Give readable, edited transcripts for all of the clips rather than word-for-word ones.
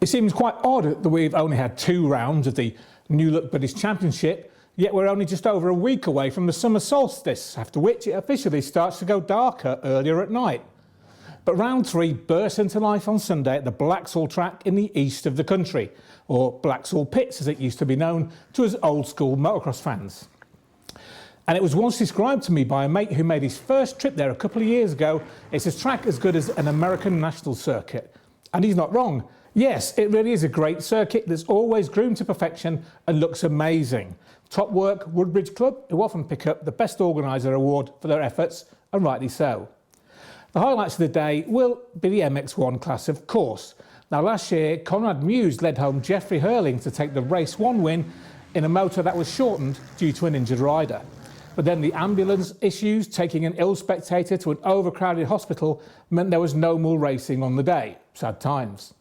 It seems quite odd that we've only had 2 rounds of the New Look British Championship, yet we're only just over a week away from the summer solstice, after which it officially starts to go darker earlier at night. But round 3 burst into life on Sunday at the Blaxhall track in the east of the country, or Blaxhall Pits as it used to be known to us old school motocross fans. And it was once described to me by a mate who made his first trip there a couple of years ago. It's a track as good as an American national circuit. And he's not wrong. Yes, it really is a great circuit that's always groomed to perfection and looks amazing. Top work Woodbridge Club, who often pick up the Best Organiser award for their efforts, and rightly so. The highlights of the day will be the MX1 class, of course. Now last year, Conrad Mewse led home Jeffrey Herlings to take the Race 1 win in a motor that was shortened due to an injured rider. But then the ambulance issues taking an ill spectator to an overcrowded hospital meant there was no more racing on the day. Sad times.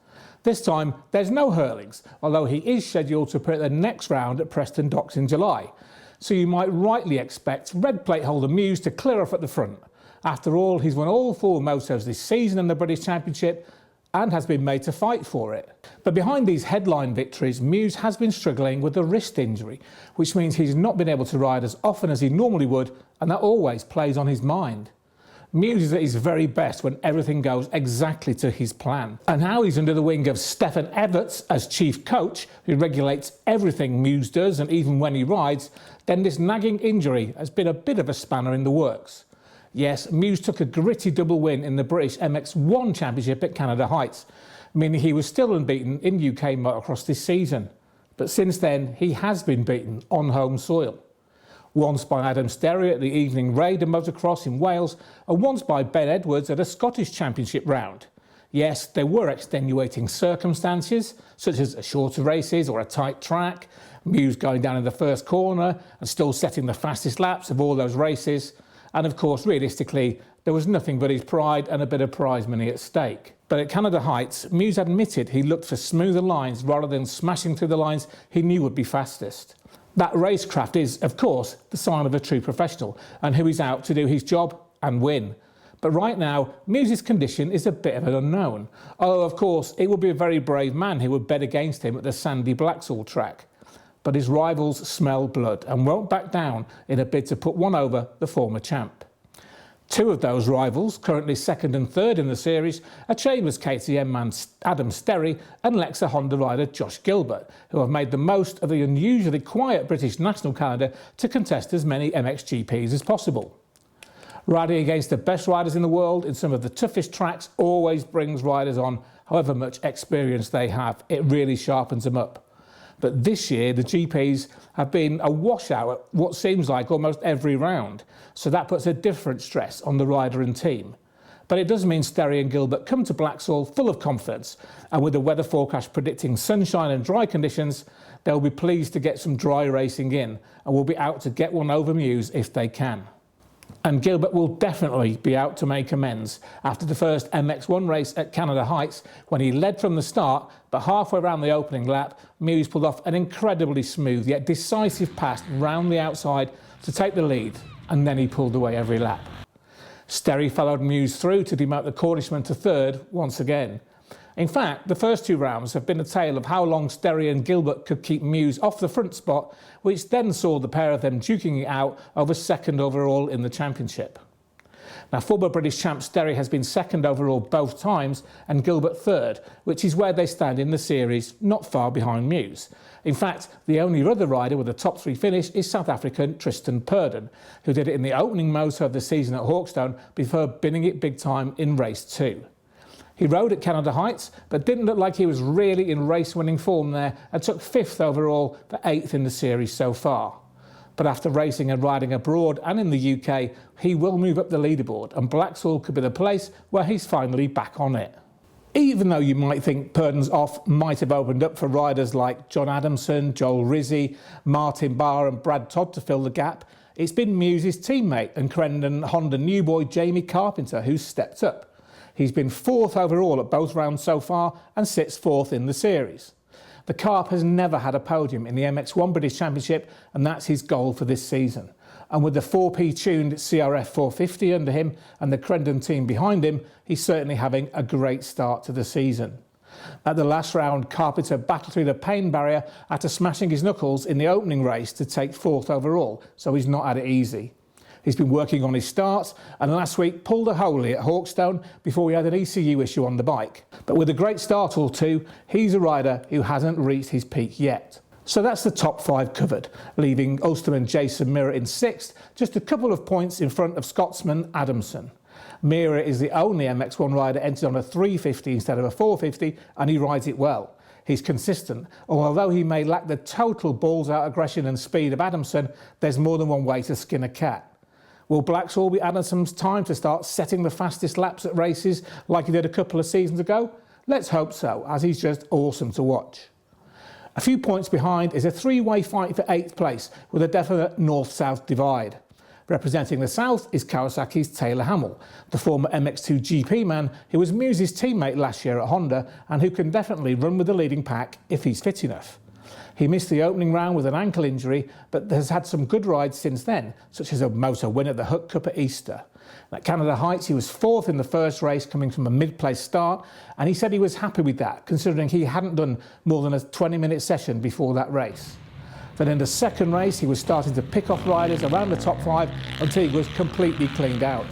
This time, there's no Herlings, although he is scheduled to appear at the next round at Preston Docks in July. So you might rightly expect red plate holder Mewse to clear off at the front. After all, he's won all 4 motos this season in the British Championship and has been made to fight for it. But behind these headline victories, Mewse has been struggling with a wrist injury, which means he's not been able to ride as often as he normally would, and that always plays on his mind. Mewse is at his very best when everything goes exactly to his plan. And now he's under the wing of Stefan Everts as chief coach, who regulates everything Mewse does and even when he rides, then this nagging injury has been a bit of a spanner in the works. Yes, Mewse took a gritty double win in the British MX1 Championship at Canada Heights, meaning he was still unbeaten in UK motocross this season. But since then, he has been beaten on home soil. Once by Adam Sterry at the evening raid of motocross in Wales, and once by Ben Edwards at a Scottish Championship round. Yes, there were extenuating circumstances, such as shorter races or a tight track, Mewse going down in the first corner and still setting the fastest laps of all those races. And of course, realistically, there was nothing but his pride and a bit of prize money at stake. But at Canada Heights, Mewse admitted he looked for smoother lines rather than smashing through the lines he knew would be fastest. That racecraft is, of course, the sign of a true professional and who is out to do his job and win. But right now, Mewse's condition is a bit of an unknown. Although, of course, it would be a very brave man who would bet against him at the sandy Blaxhall track. But his rivals smell blood and won't back down in a bid to put one over the former champ. 2 of those rivals, currently 2nd and 3rd in the series, are Chambers KTM man Adam Sterry and Lexa Honda rider Josh Gilbert, who have made the most of the unusually quiet British national calendar to contest as many MXGPs as possible. Riding against the best riders in the world in some of the toughest tracks always brings riders on, however much experience they have. It really sharpens them up. But this year, the GPs have been a washout at what seems like almost every round, so that puts a different stress on the rider and team. But it does mean Sterry and Gilbert come to Blaxhall full of confidence, and with the weather forecast predicting sunshine and dry conditions, they'll be pleased to get some dry racing in, and will be out to get one over Mewse if they can. And Gilbert will definitely be out to make amends after the first MX1 race at Canada Heights, when he led from the start, but halfway around the opening lap, Mewse pulled off an incredibly smooth yet decisive pass round the outside to take the lead, and then he pulled away every lap. Sterry followed Mewse through to demote the Cornishman to 3rd once again. In fact, the first 2 rounds have been a tale of how long Sterry and Gilbert could keep Mewse off the front spot, which then saw the pair of them duking it out over 2nd overall in the championship. Now, former British champ Sterry has been 2nd overall both times and Gilbert 3rd, which is where they stand in the series, not far behind Mewse. In fact, the only other rider with a top 3 finish is South African Tristan Purdon, who did it in the opening moto of the season at Hawkstone before binning it big time in race 2. He rode at Canada Heights, but didn't look like he was really in race-winning form there and took 5th overall, but 8th in the series so far. But after racing and riding abroad and in the UK, he will move up the leaderboard, and Blaxhall could be the place where he's finally back on it. Even though you might think Purdon's off might have opened up for riders like John Adamson, Joel Rizzi, Martin Barr and Brad Todd to fill the gap, it's been Mewse's teammate and Crendon Honda new boy Jamie Carpenter who's stepped up. He's been 4th overall at both rounds so far and sits 4th in the series. The Carp has never had a podium in the MX1 British Championship, and that's his goal for this season. And with the 4P tuned CRF 450 under him and the Crendon team behind him, he's certainly having a great start to the season. At the last round, Carpenter battled through the pain barrier after smashing his knuckles in the opening race to take 4th overall, so he's not had it easy. He's been working on his starts and last week pulled a Holy at Hawkstone before he had an ECU issue on the bike. But with a great start or two, he's a rider who hasn't reached his peak yet. So that's the top 5 covered, leaving Ulsterman Jason Mirror in 6th, just a couple of points in front of Scotsman Adamson. Mirror is the only MX1 rider entered on a 350 instead of a 450, and he rides it well. He's consistent, and although he may lack the total balls-out aggression and speed of Adamson, there's more than one way to skin a cat. Will Blaxhall be Adamson's time to start setting the fastest laps at races like he did a couple of seasons ago? Let's hope so, as he's just awesome to watch. A few points behind is a 3-way fight for 8th place with a definite north-south divide. Representing the south is Kawasaki's Taylor Hamill, the former MX2 GP man who was Mewse's teammate last year at Honda and who can definitely run with the leading pack if he's fit enough. He missed the opening round with an ankle injury, but has had some good rides since then, such as a moto win at the Huck Cup at Easter. At Canada Heights, he was 4th in the first race, coming from a mid-place start, and he said he was happy with that, considering he hadn't done more than a 20-minute session before that race. Then in the second race, he was starting to pick off riders around the top 5 until he was completely cleaned out.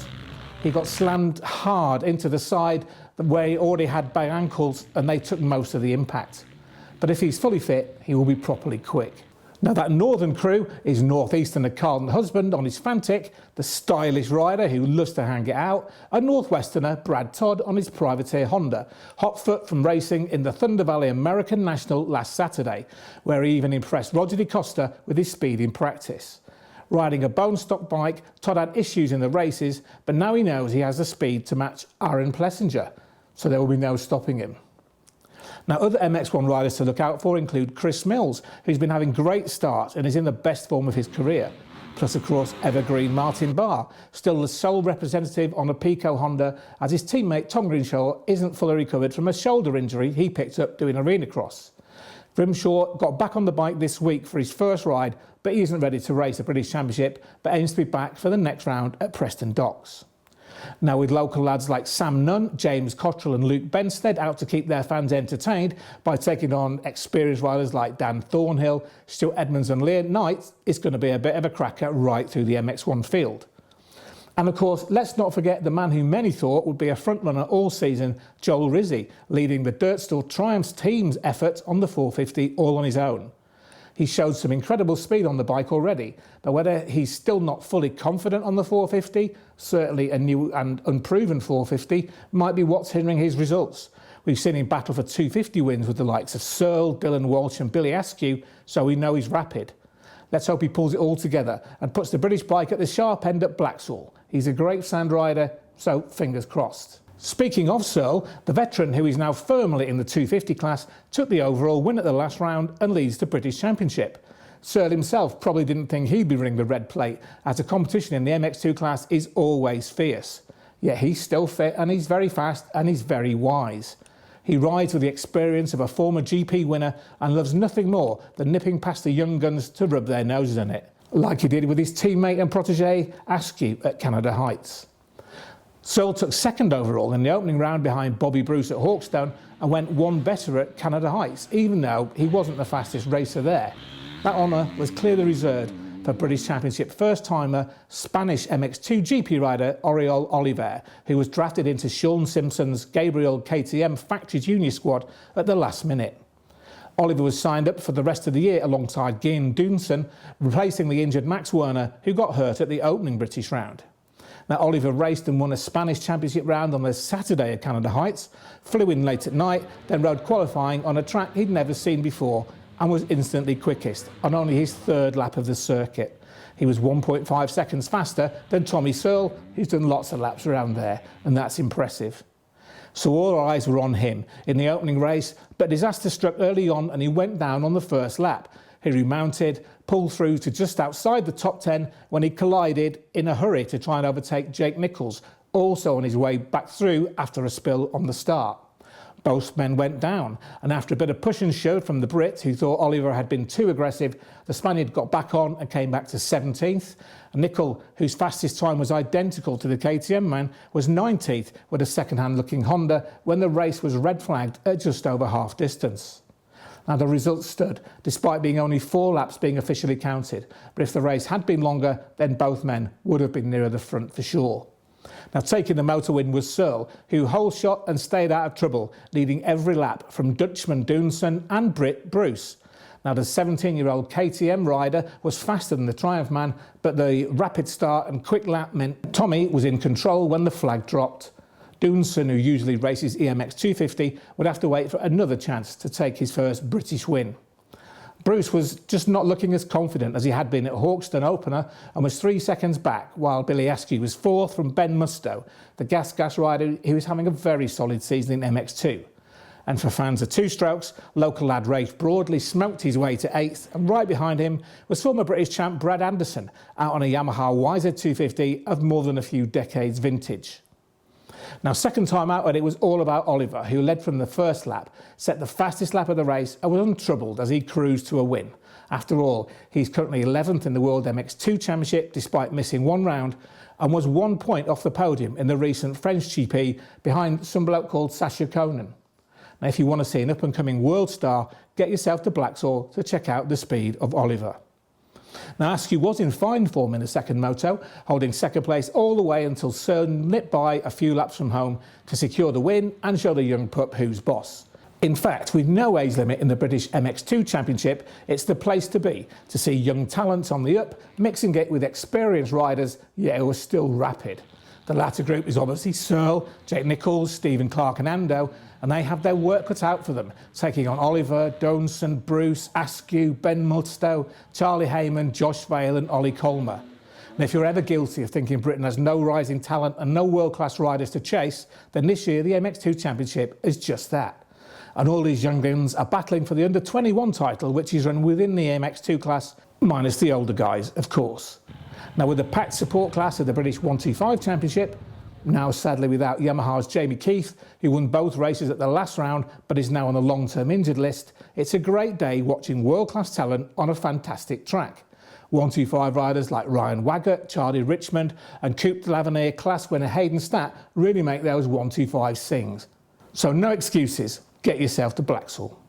He got slammed hard into the side where he already had bad ankles, and they took most of the impact. But if he's fully fit, he will be properly quick. Now that northern crew is northeasterner Carlton Husband on his Fantic, the stylish rider who loves to hang it out, and northwesterner Brad Todd on his privateer Honda, hot foot from racing in the Thunder Valley American National last Saturday, where he even impressed Roger De Costa with his speed in practice. Riding a bone stock bike, Todd had issues in the races, but now he knows he has the speed to match Aaron Plessinger, so there will be no stopping him. Now, other MX1 riders to look out for include Chris Mills, who's been having great starts and is in the best form of his career. Plus, of course, evergreen Martin Barr, still the sole representative on a Pico Honda, as his teammate Tom Greenshaw isn't fully recovered from a shoulder injury he picked up doing arena cross. Grimshaw got back on the bike this week for his first ride, but he isn't ready to race a British Championship, but aims to be back for the next round at Preston Docks. Now, with local lads like Sam Nunn, James Cottrell and Luke Benstead out to keep their fans entertained by taking on experienced riders like Dan Thornhill, Stuart Edmonds and Leah Knight, it's going to be a bit of a cracker right through the MX1 field. And of course, let's not forget the man who many thought would be a frontrunner all season, Joel Rizzi, leading the Dirt Store Triumphs team's effort on the 450 all on his own. He showed some incredible speed on the bike already, but whether he's still not fully confident on the 450, certainly a new and unproven 450, might be what's hindering his results. We've seen him battle for 250 wins with the likes of Searle, Dylan Walsh and Billy Askew, so we know he's rapid. Let's hope he pulls it all together and puts the British bike at the sharp end at Blaxhall. He's a great sand rider, so fingers crossed. Speaking of Searle, the veteran who is now firmly in the 250 class took the overall win at the last round and leads the British Championship. Searle himself probably didn't think he'd be winning the red plate, as the competition in the MX2 class is always fierce. Yet he's still fit and he's very fast and he's very wise. He rides with the experience of a former GP winner and loves nothing more than nipping past the young guns to rub their noses in it, like he did with his teammate and protege Askew at Canada Heights. Searle took 2nd overall in the opening round behind Bobby Bruce at Hawkstone and went one better at Canada Heights, even though he wasn't the fastest racer there. That honour was clearly reserved for British Championship first-timer Spanish MX2 GP rider Oriol Oliver, who was drafted into Sean Simpson's Gabriel KTM Factory Junior squad at the last minute. Oliver was signed up for the rest of the year alongside Gian Dunson, replacing the injured Max Werner, who got hurt at the opening British round. Now, Oliver raced and won a Spanish Championship round on the Saturday at Canada Heights, flew in late at night, then rode qualifying on a track he'd never seen before and was instantly quickest on only his 3rd lap of the circuit. He was 1.5 seconds faster than Tommy Searle, who's done lots of laps around there, and that's impressive. So all eyes were on him in the opening race, but disaster struck early on and he went down on the first lap. He remounted, pulled through to just outside the top 10 when he collided in a hurry to try and overtake Jake Nichols, also on his way back through after a spill on the start. Both men went down, and after a bit of push and shove from the Brit, who thought Oliver had been too aggressive, the Spaniard got back on and came back to 17th. Nicol, whose fastest time was identical to the KTM man, was 19th with a second-hand looking Honda when the race was red flagged at just over half distance. Now the results stood, despite being only 4 laps being officially counted, but if the race had been longer, then both men would have been nearer the front for sure. Now taking the motor win was Searle, who hole shot and stayed out of trouble, leading every lap from Dutchman Doonson and Brit Bruce. Now the 17-year-old KTM rider was faster than the Triumph man, but the rapid start and quick lap meant Tommy was in control when the flag dropped. Doonson, who usually races EMX 250, would have to wait for another chance to take his first British win. Bruce was just not looking as confident as he had been at Hawkston opener and was 3 seconds back, while Billy Askew was 4th from Ben Mustoe, the gas rider who was having a very solid season in MX2. And for fans of two strokes, local lad Rafe Broadley smoked his way to 8th, and right behind him was former British champ Brad Anderson, out on a Yamaha YZ250 of more than a few decades vintage. Now, second time out, and it was all about Oliver, who led from the first lap, set the fastest lap of the race and was untroubled as he cruised to a win. After all, he's currently 11th in the World MX2 Championship despite missing 1 round, and was 1 point off the podium in the recent French GP behind some bloke called Sasha Conan. Now, if you want to see an up-and-coming world star, get yourself to Blaxhall to check out the speed of Oliver. Now, Askew was in fine form in the second moto, holding second place all the way until Searle nipped by a few laps from home to secure the win and show the young pup who's boss. In fact, with no age limit in the British MX2 Championship, it's the place to be to see young talents on the up, mixing it with experienced riders, yet who are still rapid. The latter group is obviously Searle, Jake Nichols, Stephen Clark and Ando, and they have their work cut out for them, taking on Oliver, Doonson, Bruce, Askew, Ben Mustoe, Charlie Heyman, Josh Vale and Ollie Colmer. And if you're ever guilty of thinking Britain has no rising talent and no world-class riders to chase, then this year the MX2 Championship is just that. And all these young guns are battling for the under-21 title, which is run within the MX2 class, minus the older guys, of course. Now, with the packed support class of the British 125 Championship, now sadly without Yamaha's Jamie Keith, who won both races at the last round but is now on the long-term injured list, it's a great day watching world-class talent on a fantastic track. 125 riders like Ryan Waggett, Charlie Richmond and Coupe de l'Avenir class winner Hayden Statt really make those 125 sings. So no excuses, get yourself to Blaxhall.